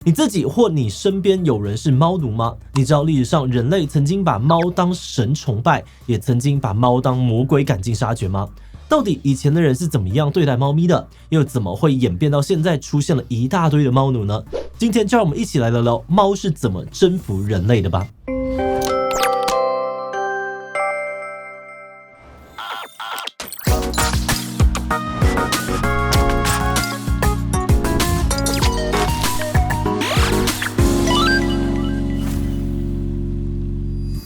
你自己或你身边有人是猫奴吗？你知道历史上人类曾经把猫当神崇拜，也曾经把猫当魔鬼赶尽杀绝吗？到底以前的人是怎么样对待猫咪的，又怎么会演变到现在出现了一大堆的猫奴呢？今天就让我们一起来聊聊猫是怎么征服人类的吧。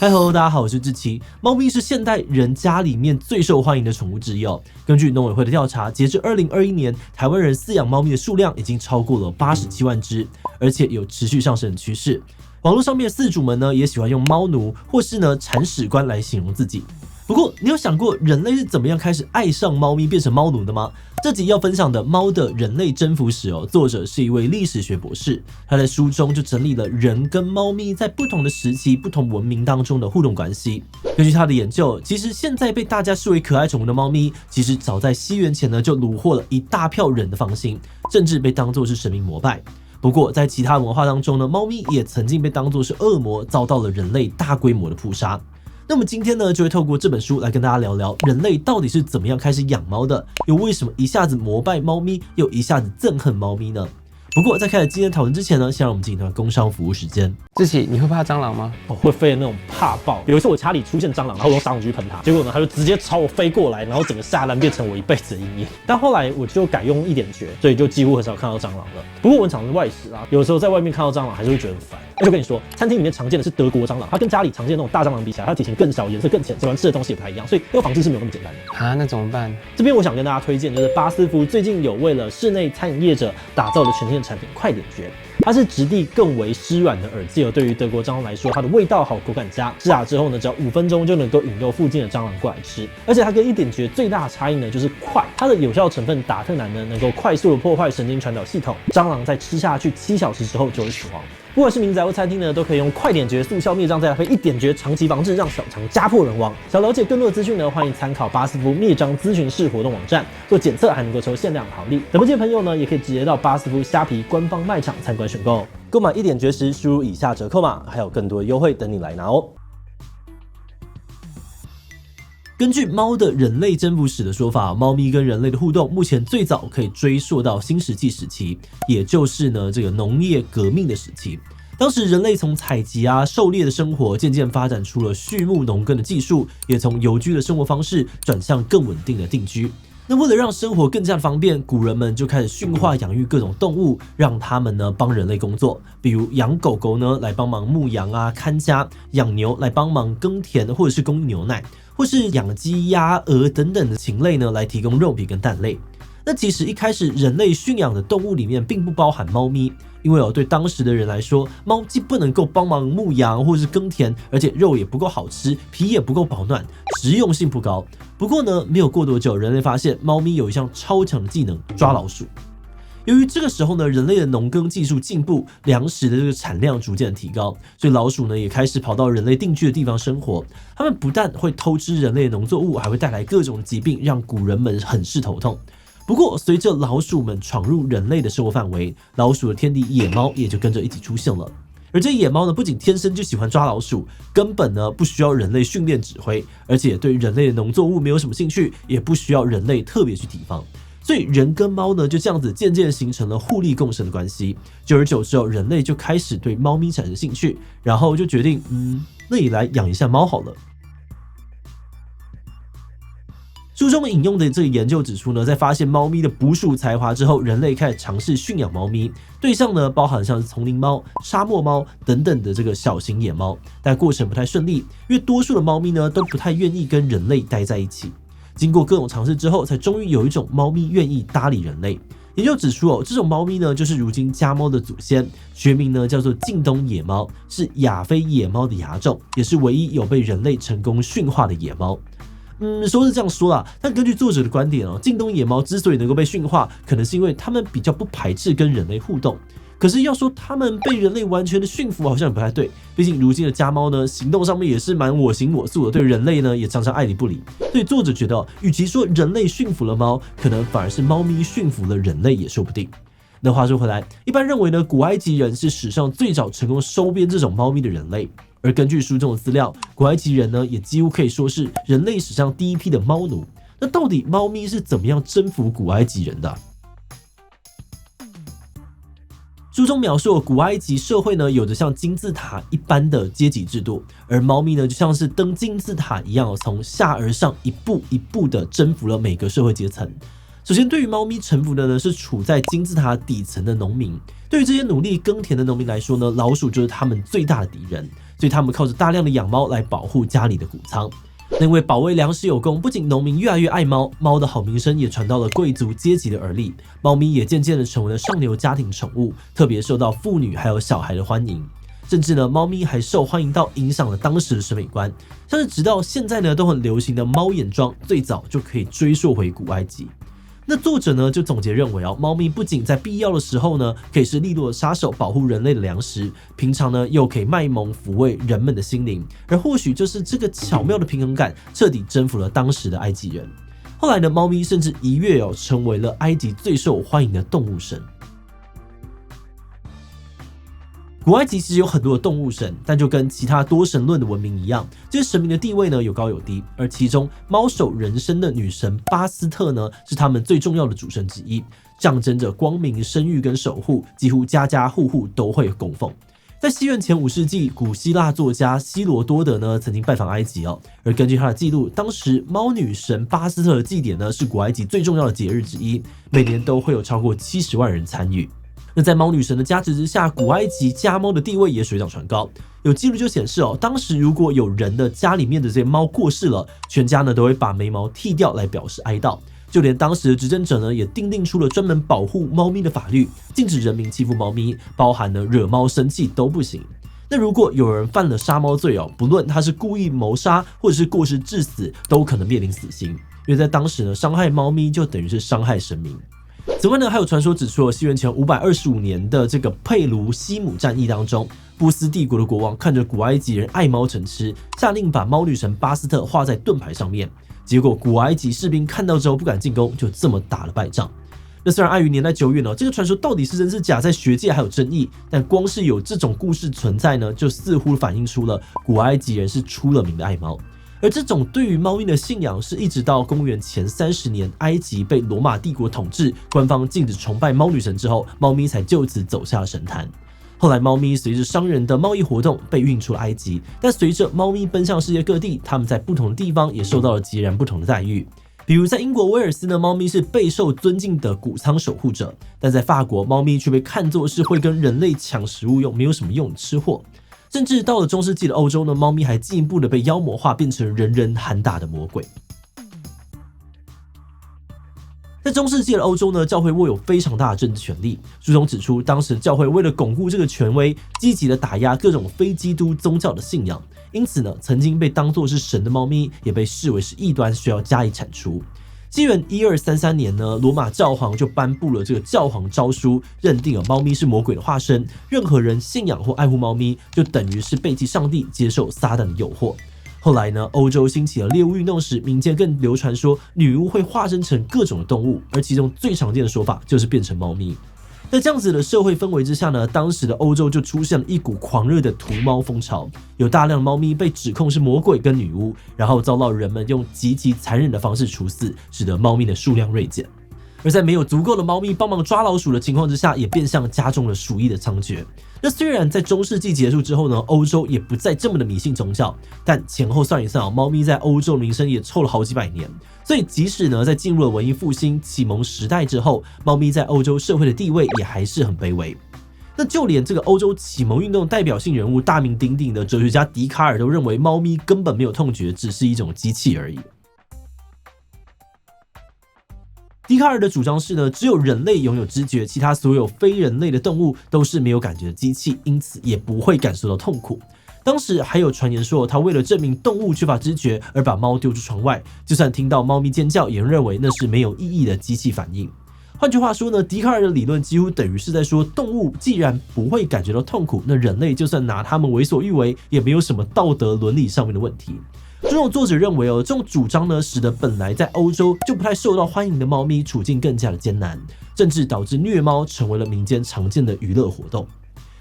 Hello， 大家好，我是志奇。猫咪是现代人家里面最受欢迎的宠物之一哦。根据农委会的调查，截至2021年，台湾人饲养猫咪的数量已经超过了87万只，而且有持续上升的趋势。网络上面的饲主们呢，也喜欢用猫奴或是呢铲屎官来形容自己。不过，你有想过人类是怎么样开始爱上猫咪变成猫奴的吗？这集要分享的《猫的人类征服史》哦，作者是一位历史学博士，他在书中就整理了人跟猫咪在不同的时期、不同文明当中的互动关系。根据他的研究，其实现在被大家视为可爱宠物的猫咪，其实早在西元前呢就虏获了一大票人的芳心，甚至被当作是神明膜拜。不过，在其他文化当中呢，猫咪也曾经被当作是恶魔，遭到了人类大规模的扑杀。那么今天呢，就会透过这本书来跟大家聊聊人类到底是怎么样开始养猫的，又为什么一下子膜拜猫咪，又一下子憎恨猫咪呢？不过在开始今天讨论之前呢，先让我们进行一段工商服务时间。志奇，你会怕蟑螂吗？我会飞的那种怕爆。有一次我家里出现蟑螂，然后我用杀虫剂喷它，结果呢，它就直接朝我飞过来，然后整个下烂变成我一辈子的阴影。但后来我就改用1点绝，所以就几乎很少看到蟑螂了。不过我很常是外食啊，有时候在外面看到蟑螂还是会觉得很烦。而且我跟你说，餐厅里面常见的是德国蟑螂，它跟家里常见的那种大蟑螂比起来，它体型更小，颜色更浅，喜欢吃的东西也不太一样，所以要防治是没有那么简单的啊。那怎么办？这边我想跟大家推荐，就是巴斯夫最近有为了室内餐饮业者打造的全新的产品——快点绝。它是质地更为湿软的耳机哦，对于德国蟑螂来说，它的味道好，口感佳。制打之后呢，只要5分钟就能够引诱附近的蟑螂过来吃。而且它跟1点绝最大的差异呢，就是快。它的有效成分达特南呢，能够快速的破坏神经传导系统，蟑螂在吃下去7小时之后就会死亡。不管是民宅或餐厅呢，都可以用快点绝速效灭蟑，再搭配1点绝长期防治，让小强家破人亡。想了解更多的资讯呢，欢迎参考巴斯夫灭蟑咨询室活动网站，做检测还能够抽限量的好礼。等不及的朋友呢，也可以直接到巴斯夫虾皮官方卖场参观选购。购买1点绝时，输入以下折扣码，还有更多的优惠等你来拿哦。根据《猫的人类征服史》的说法，猫咪跟人类的互动目前最早可以追溯到新石器时期，也就是呢这个农业革命的时期。当时人类从采集狩猎的生活渐渐发展出了畜牧农耕的技术，也从游居的生活方式转向更稳定的定居。那为了让生活更加的方便，古人们就开始驯化养育各种动物，让他们呢帮人类工作，比如养狗狗呢来帮忙牧羊看家，养牛来帮忙耕田或者是供应牛奶，或是养鸡、鸭、鹅等等的禽类呢来提供肉皮跟蛋类。那其实一开始人类驯养的动物里面并不包含猫咪，因为对当时的人来说，猫既不能够帮忙牧羊或是耕田，而且肉也不够好吃，皮也不够保暖，实用性不高。不过呢，没有过多久，人类发现猫咪有一项超强的技能——抓老鼠。由于这个时候呢，人类的农耕技术进步，粮食的这个产量逐渐提高，所以老鼠呢也开始跑到人类定居的地方生活。它们不但会偷吃人类的农作物，还会带来各种疾病，让古人们很是头痛。不过，随着老鼠们闯入人类的生活范围，老鼠的天敌野猫也就跟着一起出现了。而这野猫呢，不仅天生就喜欢抓老鼠，根本呢不需要人类训练指挥，而且对人类的农作物没有什么兴趣，也不需要人类特别去提防。所以人跟猫呢就这样子渐渐形成了互利共生的关系。久而久之后，人类就开始对猫咪产生兴趣，然后就决定，那也来养一下猫好了。书中引用的这个研究指出呢，在发现猫咪的捕鼠才华之后，人类开始尝试驯养猫咪，对象呢包含像是丛林猫、沙漠猫等等的这个小型野猫，但过程不太顺利，因为多数的猫咪呢都不太愿意跟人类待在一起。经过各种尝试之后，才终于有一种猫咪愿意搭理人类。研究指出这种猫咪呢就是如今家猫的祖先，学名呢叫做近东野猫，是亚非野猫的亚种，也是唯一有被人类成功驯化的野猫。说是这样说啦，但根据作者的观点近东野猫之所以能够被驯化，可能是因为它们比较不排斥跟人类互动。可是要说它们被人类完全的驯服，好像也不太对。毕竟如今的家猫呢，行动上面也是蛮我行我素的，对人类呢也常常爱理不理。所以作者觉得，与其说人类驯服了猫，可能反而是猫咪驯服了人类也说不定。那话说回来，一般认为呢，古埃及人是史上最早成功收编这种猫咪的人类。而根据书中的资料，古埃及人呢也几乎可以说是人类史上第一批的猫奴。那到底猫咪是怎么样征服古埃及人的？书中描述古埃及社会呢，有着像金字塔一般的阶级制度，而猫咪呢，就像是登金字塔一样，从下而上一步一步的征服了每个社会阶层。首先，对于猫咪臣服的呢，是处在金字塔底层的农民。对于这些努力耕田的农民来说呢，老鼠就是他们最大的敌人，所以他们靠着大量的养猫来保护家里的谷仓。因为保卫粮食有功，不仅农民越来越爱猫，猫的好名声也传到了贵族阶级的耳里，猫咪也渐渐的成为了上流家庭宠物，特别受到妇女还有小孩的欢迎。甚至呢，猫咪还受欢迎到影响了当时的审美观，像是直到现在呢都很流行的猫眼妆，最早就可以追溯回古埃及。那作者呢就总结认为猫咪不仅在必要的时候呢可以是利落的杀手，保护人类的粮食，平常呢又可以卖萌抚慰人们的心灵，而或许就是这个巧妙的平衡感，彻底征服了当时的埃及人。后来呢，猫咪甚至一跃成为了埃及最受欢迎的动物神。古埃及其实有很多的动物神，但就跟其他多神论的文明一样，这些神明的地位呢有高有低，而其中猫首人身的女神巴斯特呢是他们最重要的主神之一，象征着光明、生育跟守护，几乎家家户户都会供奉。在西元前5世纪，古希腊作家希罗多德呢曾经拜访埃及而根据他的记录，当时猫女神巴斯特的祭典呢是古埃及最重要的节日之一，每年都会有超过70万人参与。那在猫女神的加持之下，古埃及家猫的地位也水涨船高。有记录就显示当时如果有人的家里面的这些猫过世了，全家呢都会把眉毛剃掉来表示哀悼。就连当时的执政者呢也订定出了专门保护猫咪的法律，禁止人民欺负猫咪，包含了惹猫生气都不行。那如果有人犯了杀猫罪不论他是故意谋杀或者是过失致死，都可能面临死刑。因为在当时呢，伤害猫咪就等于是伤害神明。此外呢，还有传说指出，西元前525年的这个佩卢西姆战役当中，波斯帝国的国王看着古埃及人爱猫成痴，下令把猫女神巴斯特画在盾牌上面。结果古埃及士兵看到之后不敢进攻，就这么打了败仗。那虽然碍于年代久远这个传说到底是真是假，在学界还有争议，但光是有这种故事存在呢，就似乎反映出了古埃及人是出了名的爱猫。而这种对于猫咪的信仰是一直到公元前30年，埃及被罗马帝国统治，官方禁止崇拜猫女神之后，猫咪才就此走下了神坛。后来猫咪随着商人的贸易活动被运出了埃及，但随着猫咪奔向世界各地，它们在不同的地方也受到了截然不同的待遇。比如在英国威尔斯呢，猫咪是备受尊敬的谷仓守护者，但在法国，猫咪却被看作是会跟人类抢食物用，没有什么用的吃货。甚至到了中世纪的欧洲呢，猫咪还进一步的被妖魔化，变成人人喊打的魔鬼。在中世纪的欧洲呢，教会握有非常大的政治权力。书中指出，当时教会为了巩固这个权威，积极的打压各种非基督宗教的信仰，因此呢，曾经被当作是神的猫咪也被视为是异端，需要加以铲除。西元1233年呢，罗马教皇就颁布了这个教皇诏书，认定了猫咪是魔鬼的化身，任何人信仰或爱护猫咪，就等于是背弃上帝，接受撒旦的诱惑。后来呢，欧洲兴起了猎物运动时，民间更流传说女巫会化身成各种的动物，而其中最常见的说法就是变成猫咪。在这样子的社会氛围之下呢，当时的欧洲就出现了一股狂热的屠猫风潮，有大量的猫咪被指控是魔鬼跟女巫，然后遭到人们用极其残忍的方式处死，使得猫咪的数量锐减。而在没有足够的猫咪帮忙抓老鼠的情况之下，也变相加重了鼠疫的猖獗。那虽然在中世纪结束之后呢，欧洲也不再这么的迷信宗教，但前后算一算猫咪在欧洲的名声也臭了好几百年。所以即使呢在进入了文艺复兴、启蒙时代之后，猫咪在欧洲社会的地位也还是很卑微。那就连这个欧洲启蒙运动代表性人物大名鼎鼎的哲学家笛卡尔都认为，猫咪根本没有痛觉，只是一种机器而已。笛卡尔的主张是呢，只有人类拥有知觉，其他所有非人类的动物都是没有感觉的机器，因此也不会感受到痛苦。当时还有传言说，他为了证明动物缺乏知觉而把猫丢出窗外，就算听到猫咪尖叫，也认为那是没有意义的机器反应。换句话说呢，笛卡尔的理论几乎等于是在说，动物既然不会感觉到痛苦，那人类就算拿它们为所欲为，也没有什么道德伦理上面的问题。这种作者认为这种主张呢，使得本来在欧洲就不太受到欢迎的猫咪处境更加的艰难。甚至导致虐猫成为了民间常见的娱乐活动。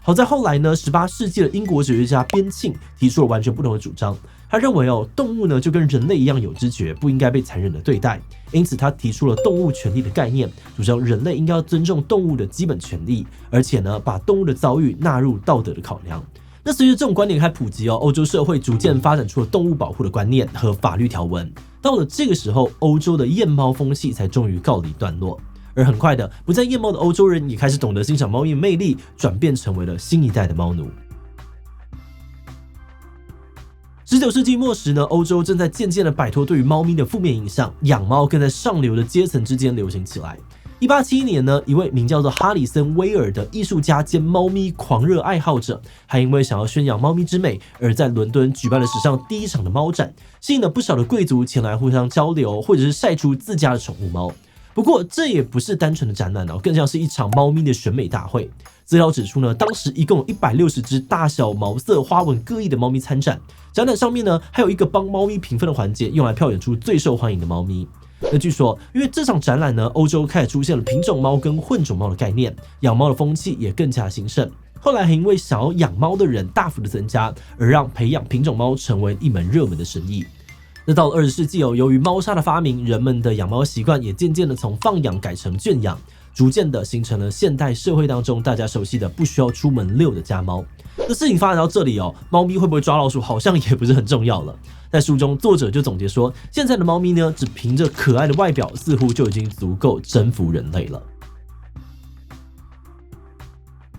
好在后来呢，18世纪的英国哲学家边沁提出了完全不同的主张。他认为动物呢就跟人类一样有知觉，不应该被残忍的对待。因此，他提出了动物权利的概念，主张人类应该要尊重动物的基本权利，而且呢，把动物的遭遇纳入道德的考量。那随着这种观点开始普及欧洲社会逐渐发展出了动物保护的观念和法律条文。到了这个时候，欧洲的厌猫风气才终于告了一段落。而很快的，不再厌猫的欧洲人也开始懂得欣赏猫咪的魅力，转变成为了新一代的猫奴。19世纪末时呢，欧洲正在渐渐的摆脱对于猫咪的负面影响，养猫更在上流的阶层之间流行起来。1871年呢，一位名叫做哈里森·威尔的艺术家兼猫咪狂热爱好者，还因为想要宣扬猫咪之美，而在伦敦举办了史上第一场的猫展，吸引了不少的贵族前来互相交流，或者是晒出自家的宠物猫。不过这也不是单纯的展览更像是一场猫咪的选美大会。资料指出呢，当时一共有160只大小、毛色、花纹各异的猫咪参展。展览上面呢，还有一个帮猫咪评分的环节，用来票选出最受欢迎的猫咪。那据说，因为这场展览呢，欧洲开始出现了品种猫跟混种猫的概念，养猫的风气也更加兴盛。后来还因为想要养猫的人大幅的增加，而让培养品种猫成为一门热门的生意。那到了20世纪由于猫砂的发明，人们的养猫习惯也渐渐的从放养改成圈养，逐渐的形成了现代社会当中大家熟悉的不需要出门遛的家猫。那事情发展到这里猫咪会不会抓老鼠好像也不是很重要了。在书中，作者就总结说，现在的猫咪呢，只凭着可爱的外表，似乎就已经足够征服人类了。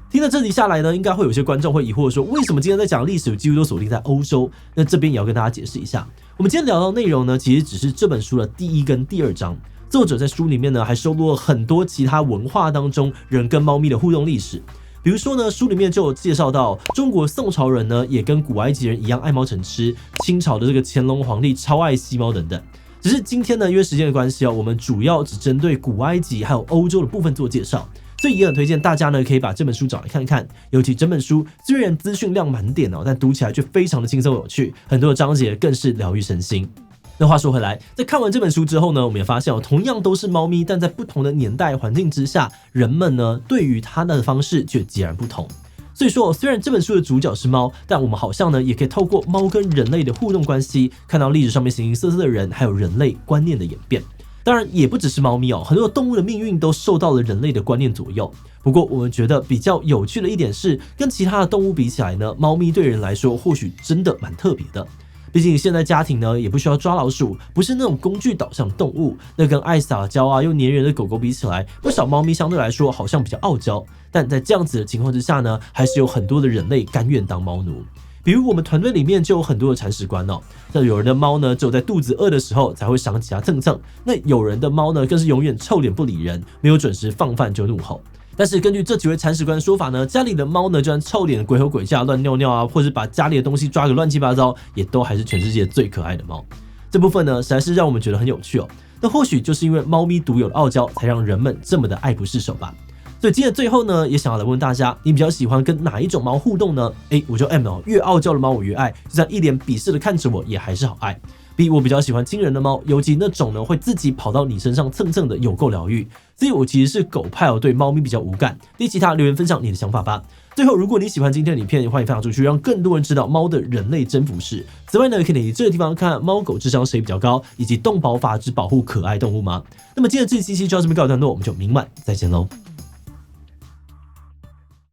听了这集下来呢，应该会有些观众会疑惑说，为什么今天在讲历史几乎都锁定在欧洲？那这边也要跟大家解释一下，我们今天聊到的内容呢，其实只是这本书的第1跟第2章。作者在书里面呢，还收录了很多其他文化当中人跟猫咪的互动历史。比如说呢，书里面就有介绍到中国宋朝人呢，也跟古埃及人一样爱猫成痴，清朝的这个乾隆皇帝超爱吸猫等等。只是今天呢，因为时间的关系我们主要只针对古埃及还有欧洲的部分做介绍。所以也很推荐大家呢，可以把这本书找来看看。尤其整本书虽然资讯量满点但读起来却非常的轻松有趣，很多的章节更是疗愈身心。那话说回来，在看完这本书之后呢，我们也发现同样都是猫咪，但在不同的年代环境之下，人们呢对于它的方式却截然不同。所以说，虽然这本书的主角是猫，但我们好像呢也可以透过猫跟人类的互动关系，看到历史上面形形色色的人，还有人类观念的演变。当然也不只是猫咪很多动物的命运都受到了人类的观念左右。不过我们觉得比较有趣的一点是，跟其他的动物比起来呢，猫咪对人来说或许真的蛮特别的。毕竟现在家庭呢也不需要抓老鼠，不是那种工具导向的动物。那跟爱撒娇又黏人的狗狗比起来，不少猫咪相对来说好像比较傲娇。但在这样子的情况之下呢，还是有很多的人类甘愿当猫奴。比如我们团队里面就有很多的铲屎官那有人的猫呢，只有在肚子饿的时候才会想起它蹭蹭；那有人的猫呢，更是永远臭脸不理人，没有准时放饭就怒吼。但是根据这几位铲屎官的说法呢，家里的猫呢，就算臭脸、鬼吼鬼叫、乱尿尿或者把家里的东西抓个乱七八糟，也都还是全世界最可爱的猫。这部分呢，实在是让我们觉得很有趣那或许就是因为猫咪独有的傲娇，才让人们这么的爱不释手吧。所以今天的最后呢，也想要来问大家，你比较喜欢跟哪一种猫互动呢？我就 M 越傲娇的猫我越爱，就算一脸鄙视的看着我，也还是好爱。B 我比较喜欢亲人的猫，尤其那种呢会自己跑到你身上蹭蹭的，有够疗愈。C 我其实是狗派对猫咪比较无感。D 其他留言分享你的想法吧。最后，如果你喜欢今天的影片，欢迎分享出去，让更多人知道猫的人类征服史。此外呢，可以点击这个地方看猫狗智商谁比较高，以及动保法只保护可爱动物吗？那么今天的这期就到这边告一段落，我们就明晚再见喽。